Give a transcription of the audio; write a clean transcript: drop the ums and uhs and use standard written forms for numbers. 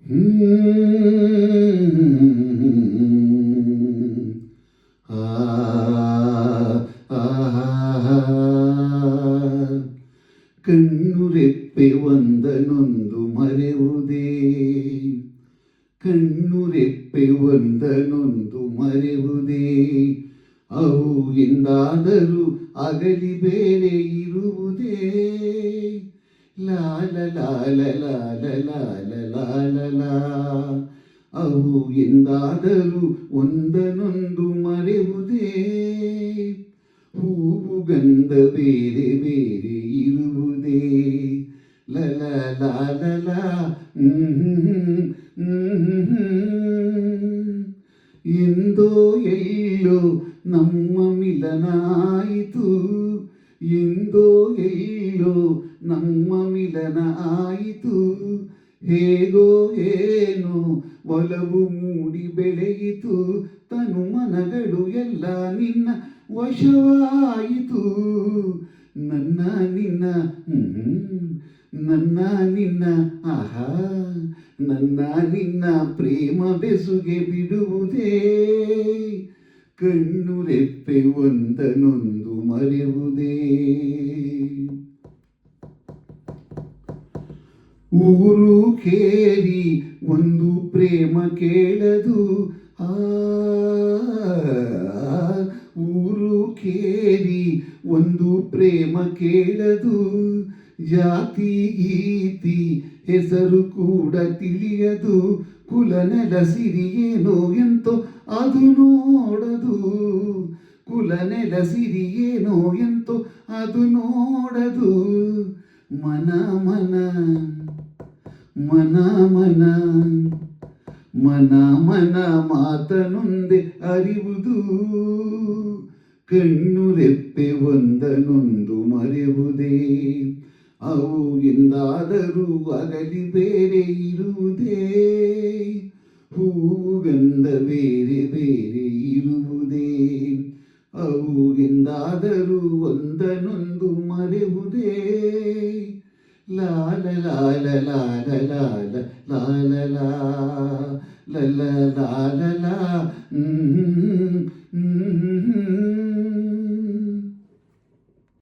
ಆ ಕಣ್ಣುರೆಪ್ಪೆ ಒಂದನೊಂದು ಮರೆಯುವುದೇ, ಕಣ್ಣುರೆಪ್ಪೆ ಒಂದನೊಂದು ಮರೆಯುವುದೇ, ಅವು ಎಂದಾದರೂ ಅಗಲಿ ಬೇರೆ ಇರುವುದೇ. ಲಾಲ ಲಾಲ ಲಾಲ ಲಾಲ ಲಾಲ ಲಾ, ಅವು ಎಂದಾದರೂ ಒಂದನೊಂದು ಮರೆಯುವುದೇ. ಹೂವು ಗಂಧ ಬೇರೆ ಬೇರೆ ಇರುವುದೇ. ಲಲ ಲಾಲ ಲಾ ಎಂದೋ ಎಲ್ಲೋ ನಮ್ಮ ಮಿಲನಾಯಿತು, ಎಂದೋ ಎಲ್ಲೋ ನಮ್ಮ ಮಿಲನ ಆಯಿತು. ಹೇಗೋ ಏನೋ ಒಲವು ಮೂಡಿ ಬೆಳೆಯಿತು, ತನು ಮನಗಳು ಎಲ್ಲ ನಿನ್ನ ವಶವಾಯಿತು. ನನ್ನ ನಿನ್ನ ನನ್ನ ನಿನ್ನ ಆಹಾ, ನನ್ನ ನಿನ್ನ ಪ್ರೇಮ ಬೆಸುಗೆ ಬಿಡುವುದೇ. ಕಣ್ಣುರೆಪ್ಪೆ ಒಂದನೊಂದು ಮರೆಯುವುದೇ. ಊರು ಕೇರಿ ಒಂದು ಪ್ರೇಮ ಕೇಳದು, ಆ ಊರು ಕೇರಿ ಒಂದು ಪ್ರೇಮ ಕೇಳದು. ಜಾತಿ ಗೀತಿ ಹೆಸರು ಕೂಡ ತಿಳಿಯದು, ಕುಲ ನೆಲ ಸಿರಿಯೇನೋ ಎಂತೋ ಅದು ನೋಡದು. ಕುಲ ನೆಲ ಸಿರಿಯೇನೋ ಎಂತೋ ಅದು ನೋಡದು. ಮನ ಮನ ಮನ ಮನ ಮನ ಮನ ಮಾತನೊಂದೆ ಅರಿವುದು. ಕಣ್ಣುರೆಪ್ಪೆ ಒಂದನೊಂದು ಮರೆಯುವುದೇ, ಅವು ಎಂದಾದರೂ ಅಗಲಿ ಬೇರೆ ಇರುವುದೇ. ಹೂವು ಗಂಧ ಬೇರೆ ಬೇರೆ ಇರುವುದೇ, ಅವು ಎಂದಾದರೂ ಒಂದನೊಂದು ಮರೆಯುವುದೇ. ಲಾಲ ಲಾಲ ಲಾಲ ಲಾಲ ಲಾಲ ಲಾ ಲಲ ಲಾಲ ಲಾ